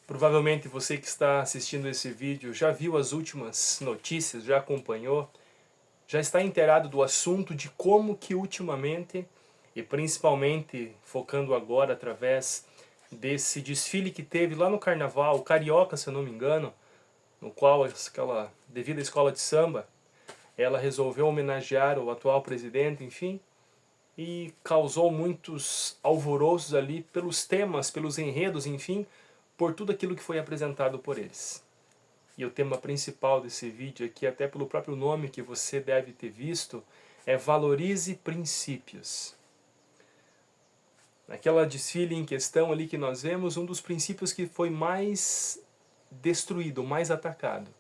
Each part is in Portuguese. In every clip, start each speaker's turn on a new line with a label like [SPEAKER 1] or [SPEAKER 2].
[SPEAKER 1] Provavelmente você que está assistindo esse vídeo já viu as últimas notícias, já acompanhou, já está inteirado do assunto de como que ultimamente, e principalmente focando agora através desse desfile que teve lá no Carnaval, Carioca, se eu não me engano, no qual aquela devida escola de samba, ela resolveu homenagear o atual presidente, enfim, e causou muitos alvoroços ali pelos temas, pelos enredos, enfim, por tudo aquilo que foi apresentado por eles. E o tema principal desse vídeo aqui, até pelo próprio nome que você deve ter visto, é Valorize Princípios. Naquela desfile em questão ali que nós vemos, um dos princípios que foi mais destruído, mais atacado,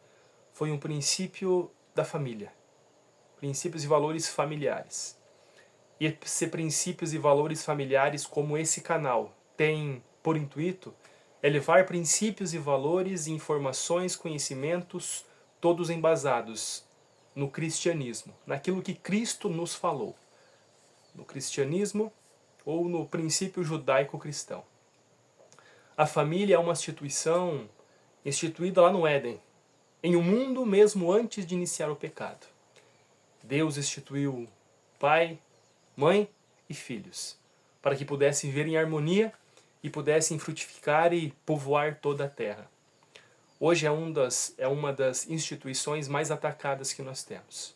[SPEAKER 1] foi um princípio da família. Princípios e valores familiares. E esses princípios e valores familiares, como esse canal tem por intuito, é levar princípios e valores, informações, conhecimentos, todos embasados no cristianismo, naquilo que Cristo nos falou, no cristianismo ou no princípio judaico-cristão. A família é uma instituição instituída lá no Éden, em um mundo mesmo antes de iniciar o pecado. Deus instituiu pai, mãe e filhos, para que pudessem viver em harmonia e pudessem frutificar e povoar toda a terra. Hoje é uma das instituições mais atacadas que nós temos.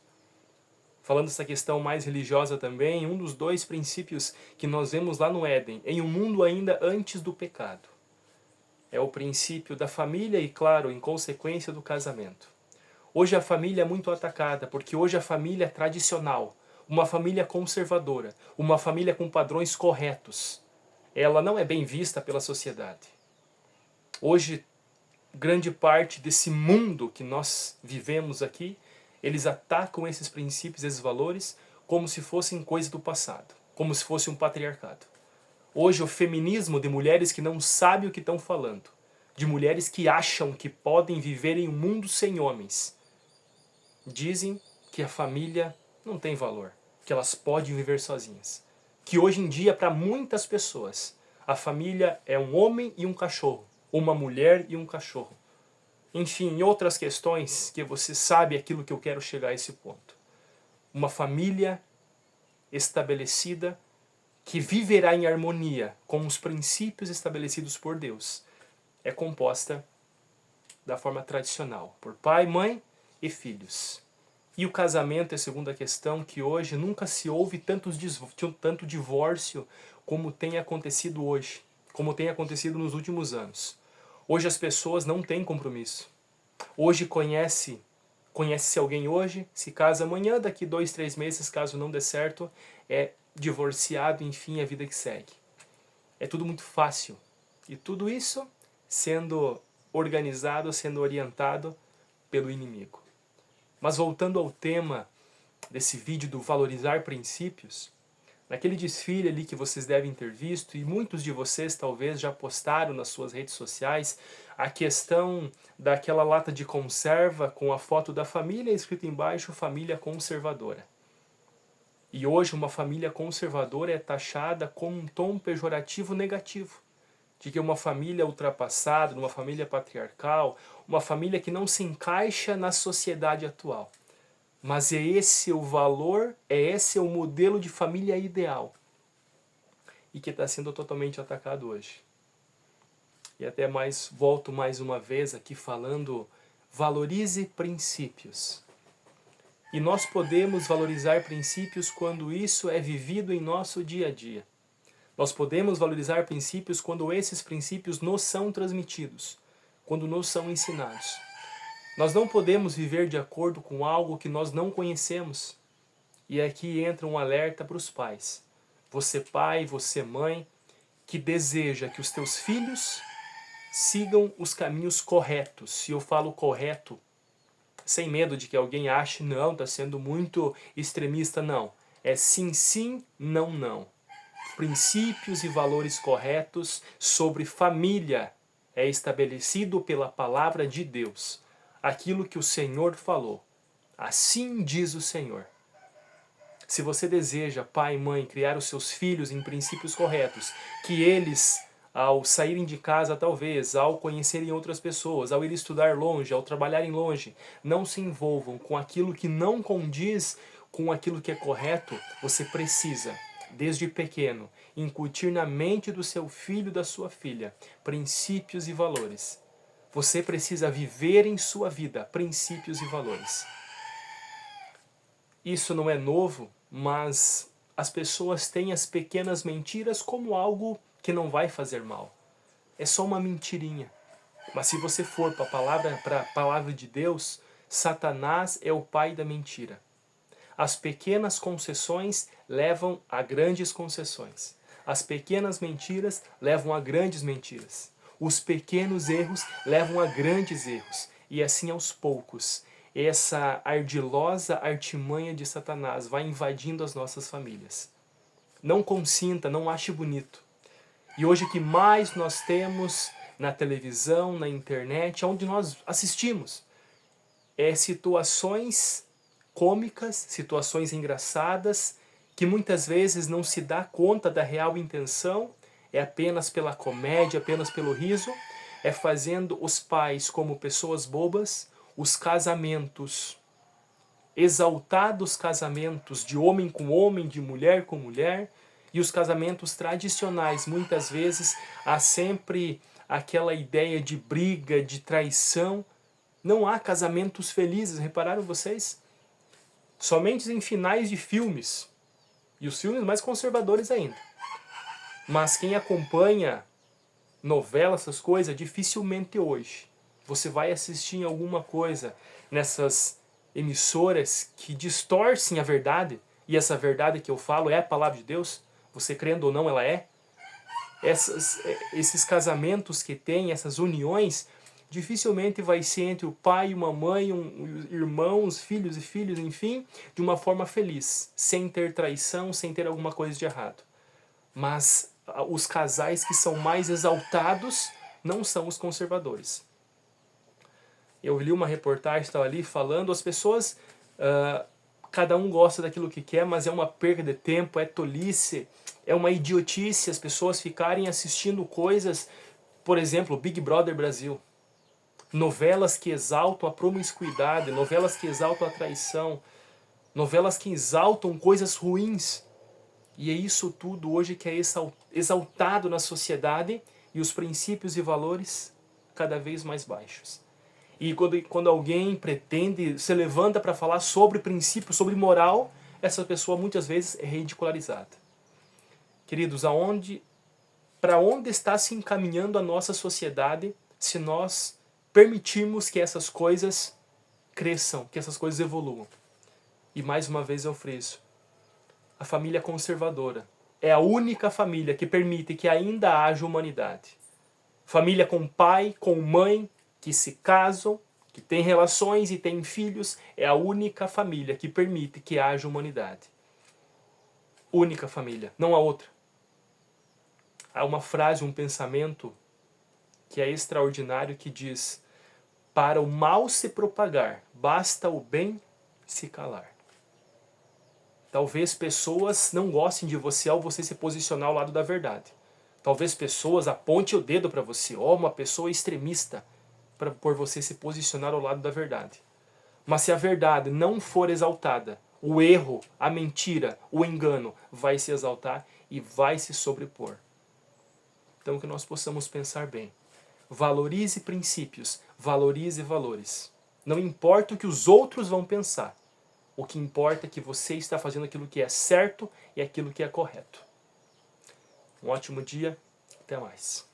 [SPEAKER 1] Falando dessa questão mais religiosa também, um dos dois princípios que nós vemos lá no Éden, em um mundo ainda antes do pecado, é o princípio da família e, claro, em consequência do casamento. Hoje a família é muito atacada, porque hoje a família é tradicional, uma família conservadora, uma família com padrões corretos. Ela não é bem vista pela sociedade. Hoje, grande parte desse mundo que nós vivemos aqui, eles atacam esses princípios, esses valores, como se fossem coisa do passado, como se fosse um patriarcado. Hoje o feminismo de mulheres que não sabem o que estão falando, de mulheres que acham que podem viver em um mundo sem homens, dizem que a família não tem valor, que elas podem viver sozinhas. Que hoje em dia, para muitas pessoas, a família é um homem e um cachorro, uma mulher e um cachorro. Enfim, em outras questões que você sabe aquilo que eu quero chegar a esse ponto. Uma família estabelecida que viverá em harmonia com os princípios estabelecidos por Deus é composta da forma tradicional, por pai, mãe e filhos. E o casamento é a segunda questão, que hoje nunca se ouve tanto divórcio como tem acontecido hoje, como tem acontecido nos últimos anos. Hoje as pessoas não têm compromisso. Hoje conhece-se alguém hoje, se casa amanhã, daqui 2, 3 meses, caso não dê certo, é divorciado, enfim, a vida que segue. É tudo muito fácil. E tudo isso sendo organizado, sendo orientado pelo inimigo. Mas voltando ao tema desse vídeo do valorizar princípios, naquele desfile ali que vocês devem ter visto, e muitos de vocês talvez já postaram nas suas redes sociais, a questão daquela lata de conserva com a foto da família escrito embaixo, família conservadora. E hoje uma família conservadora é taxada com um tom pejorativo negativo. De que uma família ultrapassada, uma família patriarcal, uma família que não se encaixa na sociedade atual. Mas é esse o valor, é esse o modelo de família ideal. E que está sendo totalmente atacado hoje. E até mais, volto mais uma vez aqui falando, valorize princípios. E nós podemos valorizar princípios quando isso é vivido em nosso dia a dia. Nós podemos valorizar princípios quando esses princípios nos são transmitidos, quando nos são ensinados. Nós não podemos viver de acordo com algo que nós não conhecemos. E aqui entra um alerta para os pais. Você pai, você mãe, que deseja que os teus filhos sigam os caminhos corretos. E eu falo correto, sem medo de que alguém ache, não, está sendo muito extremista, não. É sim, sim, não, não. Princípios e valores corretos sobre família é estabelecido pela palavra de Deus. Aquilo que o Senhor falou. Assim diz o Senhor. Se você deseja, pai e mãe, criar os seus filhos em princípios corretos, que eles ao saírem de casa talvez, ao conhecerem outras pessoas, ao ir estudar longe, ao trabalharem longe, não se envolvam com aquilo que não condiz com aquilo que é correto. Você precisa, desde pequeno, incutir na mente do seu filho e da sua filha princípios e valores. Você precisa viver em sua vida princípios e valores. Isso não é novo, mas as pessoas têm as pequenas mentiras como algo que não vai fazer mal. É só uma mentirinha. Mas se você for para a palavra de Deus, Satanás é o pai da mentira. As pequenas concessões levam a grandes concessões. As pequenas mentiras levam a grandes mentiras. Os pequenos erros levam a grandes erros. E assim aos poucos, essa ardilosa artimanha de Satanás vai invadindo as nossas famílias. Não consinta, não ache bonito. E hoje o que mais nós temos na televisão, na internet, onde nós assistimos, é situações cômicas, situações engraçadas, que muitas vezes não se dá conta da real intenção, é apenas pela comédia, apenas pelo riso, é fazendo os pais como pessoas bobas, os casamentos, exaltados casamentos de homem com homem, de mulher com mulher, e os casamentos tradicionais, muitas vezes há sempre aquela ideia de briga, de traição. Não há casamentos felizes, repararam vocês? Somente em finais de filmes, e os filmes mais conservadores ainda. Mas quem acompanha novelas, essas coisas, dificilmente hoje você vai assistir em alguma coisa nessas emissoras que distorcem a verdade, e essa verdade que eu falo é a palavra de Deus, você crendo ou não, ela é. Esses casamentos que tem, essas uniões, dificilmente vai ser entre o pai e uma mãe, irmãos, filhos e filhos, enfim, de uma forma feliz, sem ter traição, sem ter alguma coisa de errado. Mas os casais que são mais exaltados não são os conservadores. Eu li uma reportagem, estava ali falando, as pessoas, cada um gosta daquilo que quer, mas é uma perda de tempo, é tolice, é uma idiotice as pessoas ficarem assistindo coisas, por exemplo, Big Brother Brasil. Novelas que exaltam a promiscuidade, novelas que exaltam a traição, novelas que exaltam coisas ruins. E é isso tudo hoje que é exaltado na sociedade, e os princípios e valores cada vez mais baixos. E quando alguém pretende, se levanta para falar sobre princípio, sobre moral, essa pessoa muitas vezes é ridicularizada. Queridos, para onde está se encaminhando a nossa sociedade se nós permitirmos que essas coisas cresçam, que essas coisas evoluam? E mais uma vez eu friso, a família conservadora é a única família que permite que ainda haja humanidade. Família com pai, com mãe, que se casam, que têm relações e têm filhos, é a única família que permite que haja humanidade. Única família, não há outra. Há uma frase, um pensamento que é extraordinário, que diz: para o mal se propagar, basta o bem se calar. Talvez pessoas não gostem de você ao você se posicionar ao lado da verdade. Talvez pessoas apontem o dedo para você, uma pessoa extremista, por você se posicionar ao lado da verdade. Mas se a verdade não for exaltada, o erro, a mentira, o engano vai se exaltar e vai se sobrepor. Então que nós possamos pensar bem. Valorize princípios, valorize valores. Não importa o que os outros vão pensar. O que importa é que você está fazendo aquilo que é certo e aquilo que é correto. Um ótimo dia, até mais.